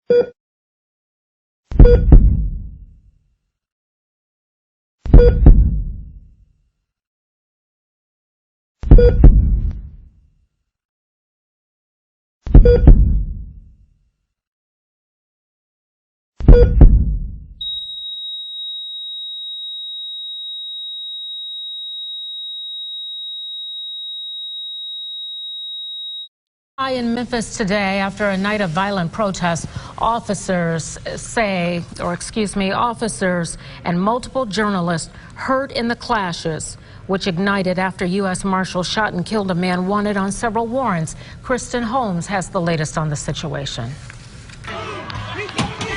High in Memphis today after a night of violent protests, officers and multiple journalists hurt in the clashes, which ignited after U.S. Marshals shot and killed a man wanted on several warrants. Kristen Holmes has the latest on the situation.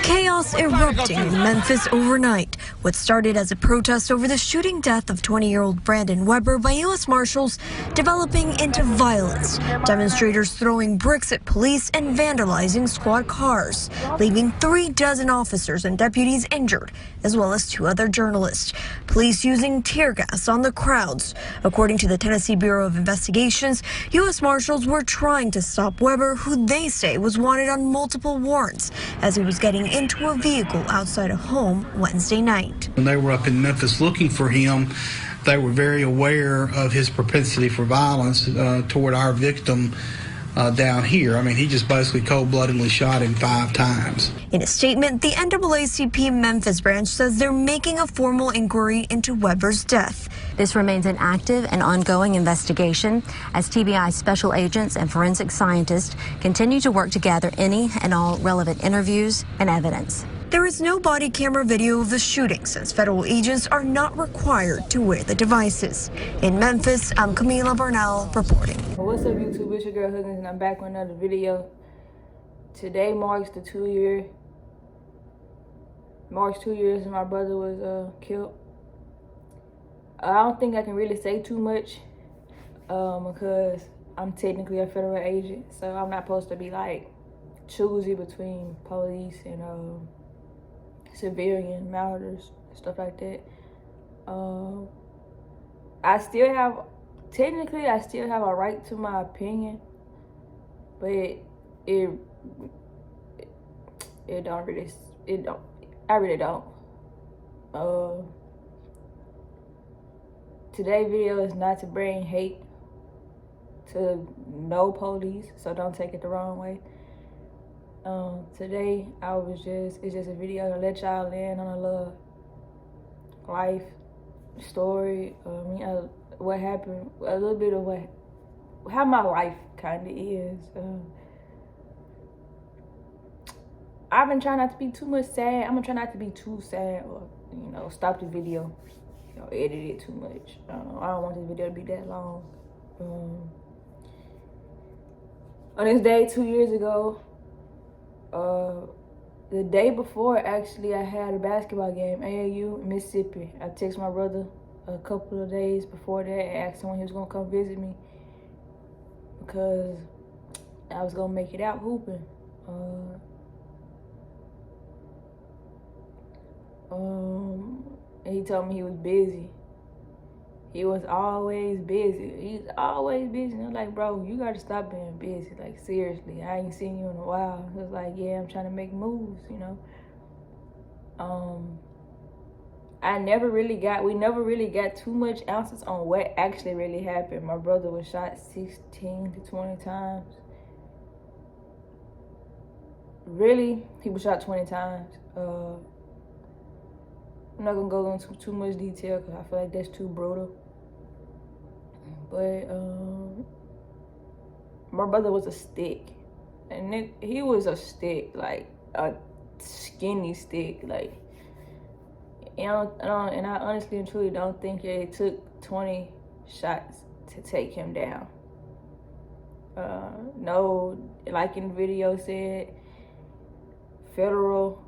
Chaos erupting in Memphis overnight. What started as a protest over the shooting death of 20-year-old Brandon Weber by U.S. Marshals developing into violence. Demonstrators throwing bricks at police and vandalizing squad cars, leaving 36 officers and deputies injured, as well as 2 other journalists. Police using tear gas on the crowds. According to the Tennessee Bureau of Investigations, U.S. Marshals were trying to stop Weber, who they say was wanted on multiple warrants, as he was getting into a vehicle outside a home Wednesday night. When they were up in Memphis looking for him, they were very aware of his propensity for violence toward our victim down here. I mean, he just basically cold-bloodedly shot him 5 times. In a statement, the NAACP Memphis branch says they're making a formal inquiry into Weber's death. This remains an active and ongoing investigation as TBI special agents and forensic scientists continue to work to gather any and all relevant interviews and evidence. There is no body camera video of the shooting since federal agents are not required to wear the devices. In Memphis, I'm Camila Burnell reporting. What's up, YouTube? It's your girl Huggins, and I'm back with another video. Today marks the 2 years my brother was killed. I don't think I can really say too much because I'm technically a federal agent, so I'm not supposed to be like choosy between police and civilian matters, stuff like that. I still have a right to my opinion, but I really don't. Today's video is not to bring hate to no police, so don't take it the wrong way. Today it's just a video to let y'all in on a little life story. What happened, a little bit of how my life kind of is. I've been trying not to be too much sad. I'm gonna try not to be too sad, or stop the video, edit it too much. I don't want this video to be that long. On this day 2 years ago, the day before, actually, I had a basketball game, AAU, Mississippi. I texted my brother a couple of days before that and asked him when he was gonna come visit me because I was gonna make it out hooping. And he told me he was busy. He was always busy. He's always busy. And I'm like, bro, you gotta stop being busy. Like, seriously, I ain't seen you in a while. He was like, yeah, I'm trying to make moves, we never really got too much answers on what actually really happened. My brother was shot 16 to 20 times. Really, he was shot 20 times. I'm not gonna go into too much detail because I feel like that's too brutal. But my brother was a stick, and he was a stick, like a skinny stick, like. And I honestly and truly don't think it took 20 shots to take him down. No, like in the video said, federal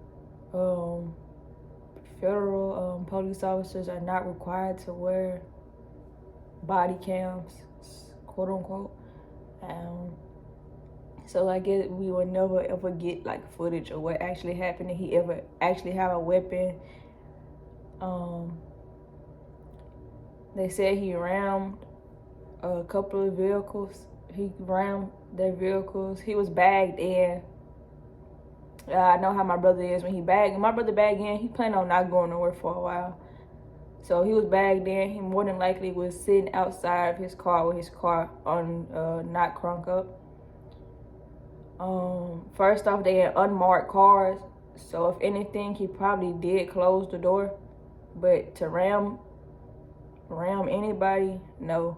police officers are not required to wear body cams, quote unquote. So I guess we will never ever get like footage of what actually happened. Did he ever actually have a weapon? They said he rammed a couple of vehicles. He rammed their vehicles. He was bagged in I know how my brother is when he bagged. My brother bagged in, he planned on not going nowhere for a while. So he was bagged in. He more than likely was sitting outside of his car with his car on not crunk up. First off, they had unmarked cars. So if anything, he probably did close the door. But to ram anybody, no.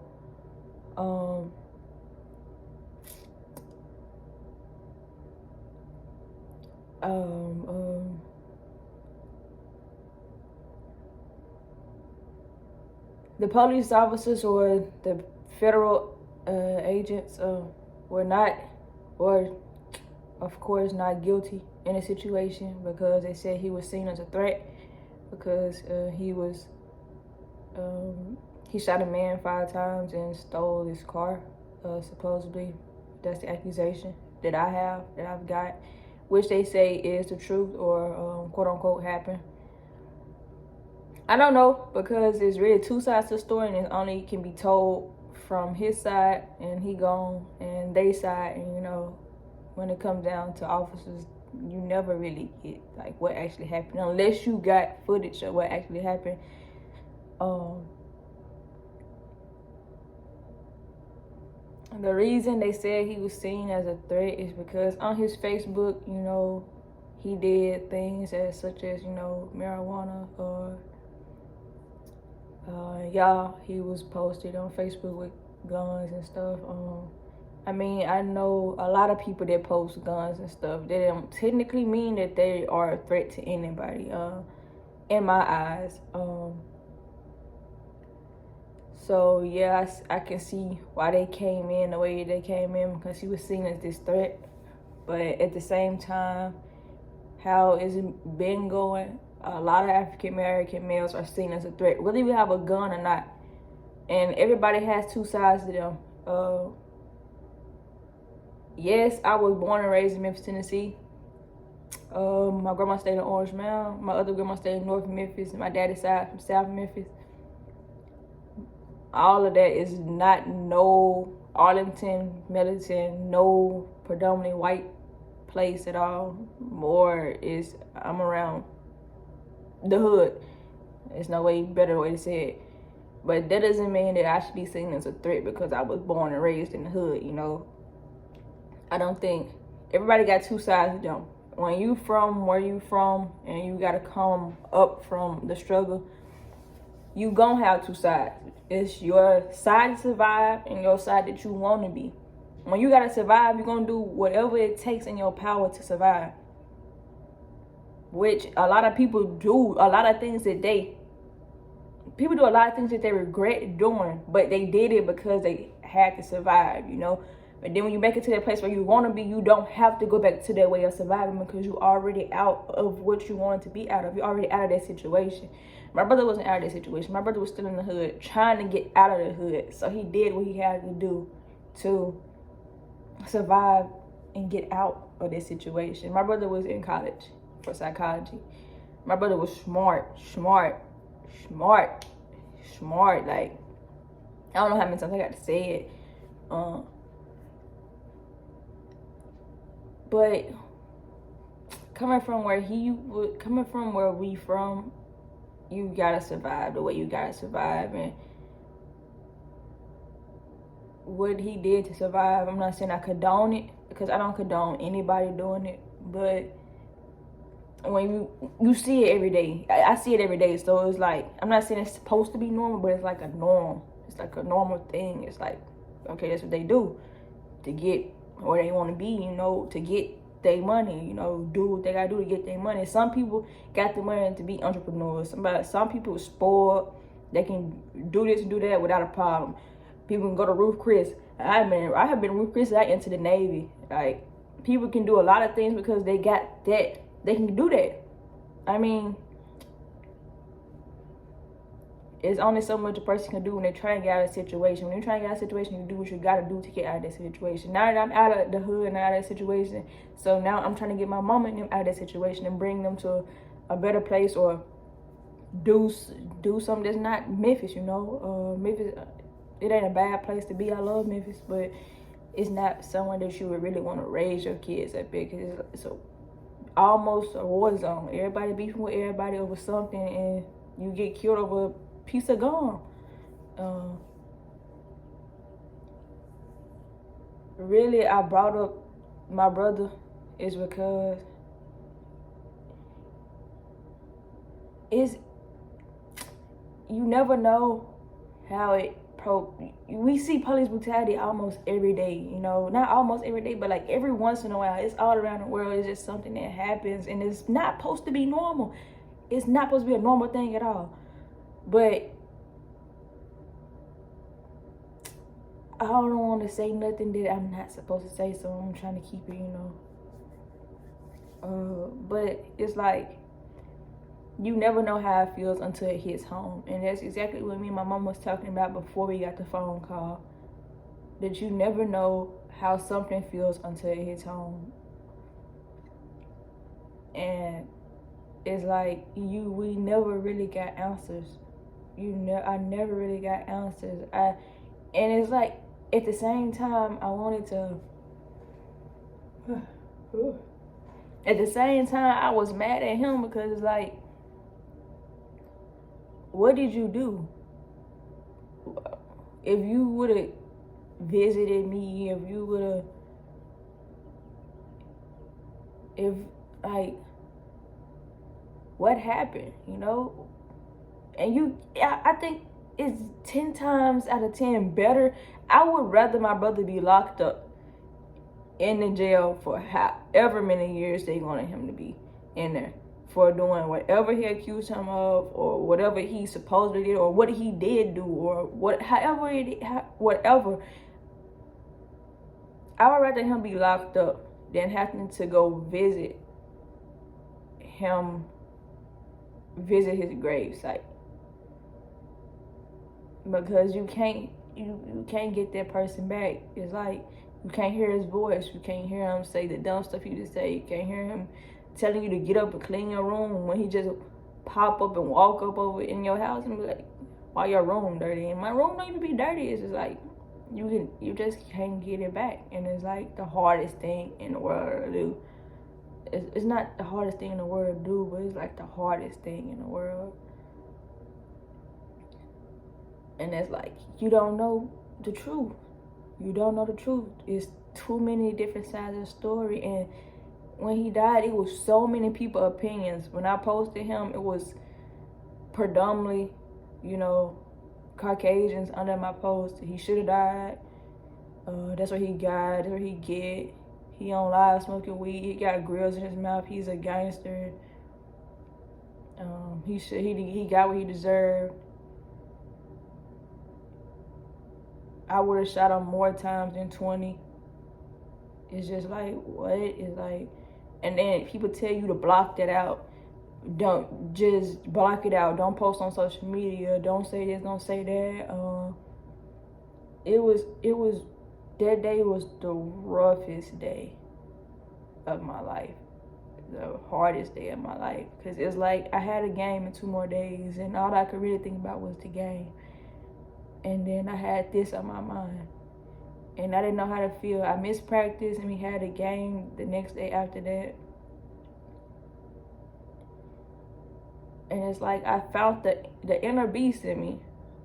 The police officers or the federal agents were not, or of course not guilty in a situation, because they said he was seen as a threat because he shot a man 5 times and stole his car, supposedly. That's the accusation that I've got, which they say is the truth or quote unquote happened. I don't know, because there's really 2 sides to the story, and it only can be told from his side and he gone, and they side. And you know, when it comes down to officers, you never really get like what actually happened unless you got footage of what actually happened. The reason they said he was seen as a threat is because on his Facebook, you know, he did things such as, you know, marijuana, or he was posted on Facebook with guns and stuff. I mean, I know a lot of people that post guns and stuff. They don't technically mean that they are a threat to anybody, in my eyes. So yeah, I can see why they came in the way they came in, because he was seen as this threat. But at the same time, how is it been going? A lot of African American males are seen as a threat, whether you have a gun or not. And everybody has 2 sides to them. Yes, I was born and raised in Memphis, Tennessee. My grandma stayed in Orange Mound. My other grandma stayed in North Memphis, and my daddy's side from South Memphis. All of that is not no Arlington, Middleton, no predominantly white place at all. More is I'm around the hood. There's no better way to say it. But that doesn't mean that I should be seen as a threat because I was born and raised in the hood, you know. I don't think everybody got 2 sides to them. When you from where you from and you gotta come up from the struggle, you gonna have 2 sides. It's your side to survive and your side that you wanna be. When you gotta survive, you're gonna do whatever it takes in your power to survive. Which a lot of people do, a lot of things that people do a lot of things that they regret doing, but they did it because they had to survive, you know. But then when you make it to that place where you want to be, you don't have to go back to that way of surviving because you're already out of what you wanted to be out of. You're already out of that situation. My brother wasn't out of that situation. My brother was still in the hood, trying to get out of the hood. So he did what he had to do to survive and get out of this situation. My brother was in college for psychology. My brother was smart. Like, I don't know how many times I got to say it. But coming from where we from, you gotta survive the way you gotta survive. And what he did to survive, I'm not saying I condone it, because I don't condone anybody doing it. But when you see it every day, I see it every day. So it's like, I'm not saying it's supposed to be normal, but it's like a norm. It's like a normal thing. It's like, okay, that's what they do to get where they want to be, you know, to get their money, you know, do what they gotta do to get their money. Some people got the money to be entrepreneurs. Some people are spoiled. They can do this and do that without a problem. People can go to Ruth Chris. I have been Ruth Chris. I entered the Navy. Like, people can do a lot of things because they got that. They can do that. I mean, it's only so much a person can do when they're trying to get out of a situation. When you're trying to get out of a situation, you do what you got to do to get out of that situation. Now that I'm out of the hood and out of that situation, so now I'm trying to get my mama and them out of that situation and bring them to a better place, or do something that's not Memphis, you know. Memphis, it ain't a bad place to be. I love Memphis, but it's not somewhere that you would really want to raise your kids at, because it's a almost a war zone. Everybody beefing with everybody over something, and you get killed over a piece of gum. Really, I brought up my brother is because you never know how we see police brutality almost every day, you know, not almost every day, but like every once in a while. It's all around the world. It's just something that happens, and it's not supposed to be normal. It's not supposed to be a normal thing at all. But I don't want to say nothing that I'm not supposed to say, so I'm trying to keep it, you know. But it's like, you never know how it feels until it hits home. And that's exactly what me and my mom was talking about before we got the phone call. That you never know how something feels until it hits home. And it's like, we never really got answers. I never really got answers. And it's like, at the same time, I wanted to... At the same time, I was mad at him because it's like, what did you do? If you would have visited me, what happened, you know? And I think it's 10 times out of 10 better. I would rather my brother be locked up in the jail for however many years they wanted him to be in there, for doing whatever he accused him of, or whatever he supposedly did, or what he did do, or whatever. I would rather him be locked up than having to go visit his gravesite, because you can't get that person back. It's like, you can't hear his voice. You can't hear him say the dumb stuff he just say. You can't hear him telling you to get up and clean your room when he just pop up and walk up over in your house and be like, why your room dirty? And my room don't even be dirty. It's just like, you just can't get it back. And it's like the hardest thing in the world to do. It's not the hardest thing in the world to do, but it's like the hardest thing in the world. And it's like, you don't know the truth. You don't know the truth. It's too many different sides of the story. And when he died, it was so many people's opinions. When I posted him, it was predominantly, you know, Caucasians under my post. He should have died. That's what he got. That's what he get. He on live smoking weed. He got grills in his mouth. He's a gangster. He got what he deserved. I would have shot him more times than 20. It's just like, what? It's like, and then people tell you to block that out. Don't just block it out. Don't post on social media. Don't say this, don't say that. That day was the roughest day of my life. The hardest day of my life. Because it's like, I had a game in 2 more days, and all I could really think about was the game. And then I had this on my mind. And I didn't know how to feel. I missed practice, and we had a game the next day after that. And it's like, I found the inner beast in me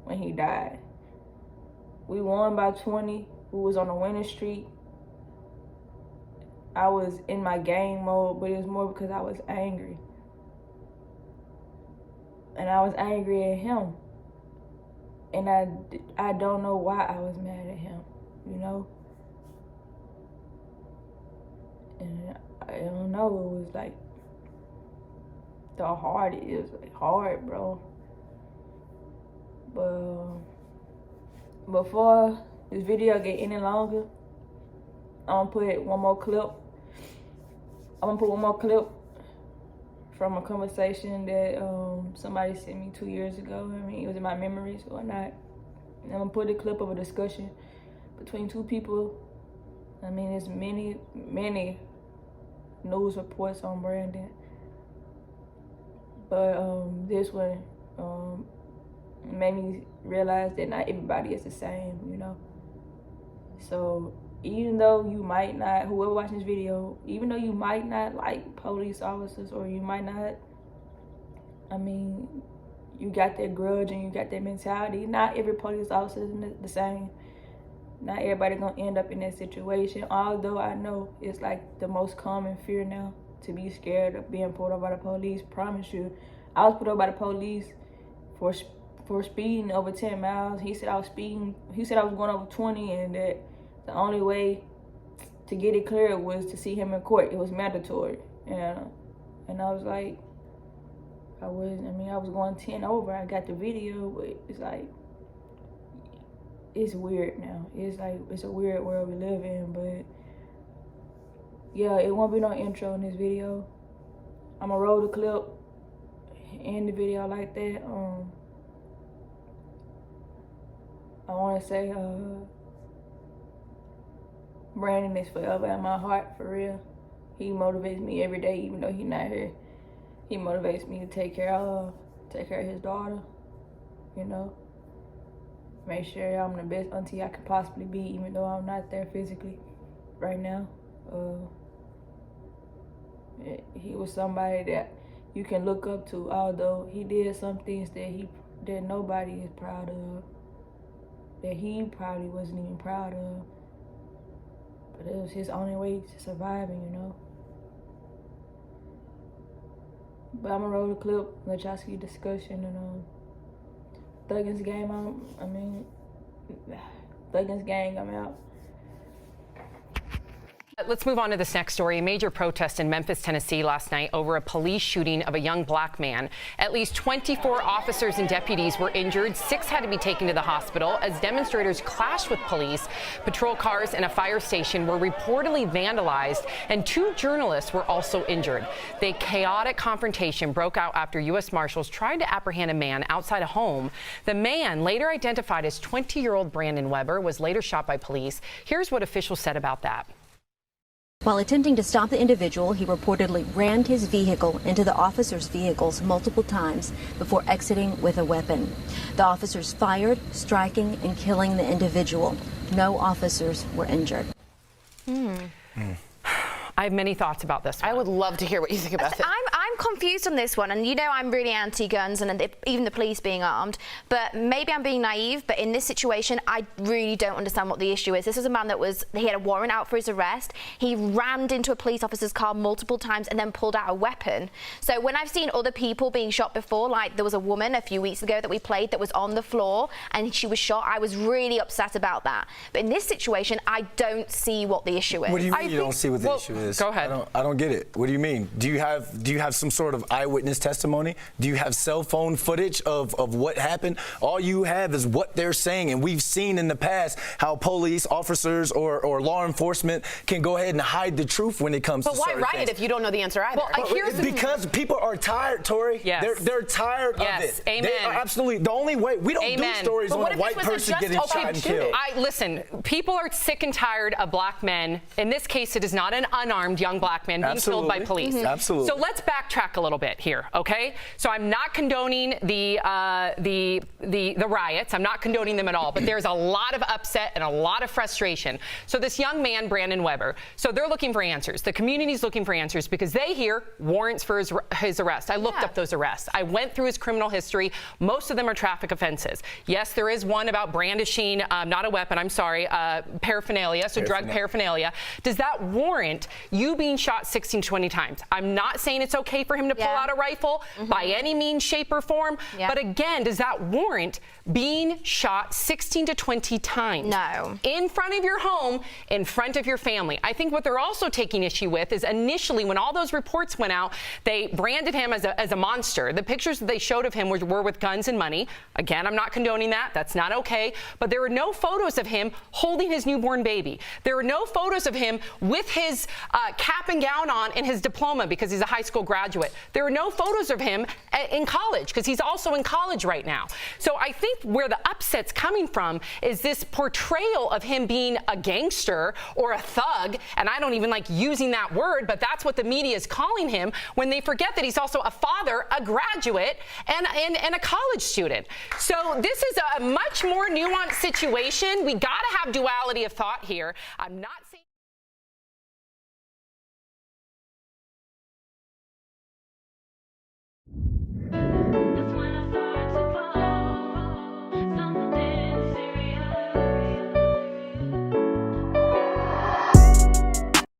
when he died. We won by 20. We was on a winning streak. I was in my game mode, but it was more because I was angry. And I was angry at him. And I don't know why I was mad at him, you know? And I don't know, it was like, it was like hard, bro. But before this video get any longer, I'm gonna put one more clip. From a conversation that somebody sent me 2 years ago. I mean, it was in my memories or not. And I'm gonna put a clip of a discussion between 2 people. I mean, there's many news reports on Brandon. But this one made me realize that not everybody is the same, you know? So even though you might not, whoever watching this video, even though you might not like police officers, or you might not, I mean, you got that grudge and you got that mentality. Not every police officer is the same. Not everybody gonna end up in that situation. Although I know it's like the most common fear now, to be scared of being pulled over by the police. Promise you, I was pulled over by the police for speeding over 10 miles. He said I was speeding. He said I was going over 20, and that the only way to get it cleared was to see him in court. It was mandatory. And I was like, I was going 10 over. I got the video, but it's like, it's weird now. It's like, it's a weird world we live in. But yeah, it won't be no intro in this video. I'm gonna roll the clip, end the video like that. I wanna say, Brandon is forever in my heart, for real. He motivates me every day, even though he's not here. He motivates me to take care of his daughter, you know. Make sure I'm the best auntie I could possibly be, even though I'm not there physically right now. He was somebody that you can look up to, although he did some things that nobody is proud of, that he probably wasn't even proud of. But it was his only way to surviving, you know. But I'm gonna roll the clip, let y'all see discussion, and Thuggins Gang, Thuggins Gang, I'm out. Let's move on to this next story. A major protest in Memphis, Tennessee last night over a police shooting of a young black man. At least 24 officers and deputies were injured. 6 had to be taken to the hospital as demonstrators clashed with police. Patrol cars and a fire station were reportedly vandalized, and 2 journalists were also injured. The chaotic confrontation broke out after U.S. Marshals tried to apprehend a man outside a home. The man, later identified as 20-year-old Brandon Weber, was later shot by police. Here's what officials said about that. While attempting to stop the individual, he reportedly rammed his vehicle into the officers' vehicles multiple times before exiting with a weapon. The officers fired, striking and killing the individual. No officers were injured. I have many thoughts about this one. I would love to hear what you think about it. I'm confused on this one, and you know I'm really anti-guns and even the police being armed, but maybe I'm being naive, but in this situation I really don't understand what the issue is. This is a man that he had a warrant out for his arrest. He rammed into a police officer's car multiple times and then pulled out a weapon. So when I've seen other people being shot before, like there was a woman a few weeks ago that we played that was on the floor and she was shot, I was really upset about that. But in this situation, I don't see what the issue is. What do you mean you don't see what the issue is? Go ahead. I don't get it. What do you mean? Do you have some sort of eyewitness testimony? Do you have cell phone footage of what happened? All you have is what they're saying, and we've seen in the past how police officers or law enforcement can go ahead and hide the truth when it comes to certain things. But why write it if you don't know the answer either? Well, because people are tired, Tori. Yes. They're tired of it. Amen. They are absolutely. The only way we don't do stories on a white person getting shot and killed. Listen, people are sick and tired of black men. In this case, it is not an unarmed young black man being killed by police. Absolutely. So let's backtrack a little bit here, okay? So I'm not condoning the riots. I'm not condoning them at all. But there's a lot of upset and a lot of frustration. So this young man, Brandon Weber, so they're looking for answers. The community's looking for answers because they hear warrants for his arrest. I looked up those arrests. I went through his criminal history. Most of them are traffic offenses. Yes, there is one about brandishing, not a weapon, I'm sorry, paraphernalia, so drug paraphernalia. Does that warrant you being shot 16 to 20 times? I'm not saying it's okay for him to pull out a rifle by any means, shape, or form. But again, does that warrant being shot 16 to 20 times? No. In front of your home, in front of your family. I think what they're also taking issue with is initially when all those reports went out, they branded him as a monster. The pictures that they showed of him were with guns and money. Again, I'm not condoning that. That's not okay. But there were no photos of him holding his newborn baby. There were no photos of him with his cap and gown on and his diploma because he's a high school graduate. There are no photos of him in college because he's also in college right now. So I think where the upset's coming from is this portrayal of him being a gangster or a thug, and I don't even like using that word, but that's what the media is calling him, when they forget that he's also a father, a graduate, and a college student. So this is a much more nuanced situation. We got to have duality of thought here. I'm not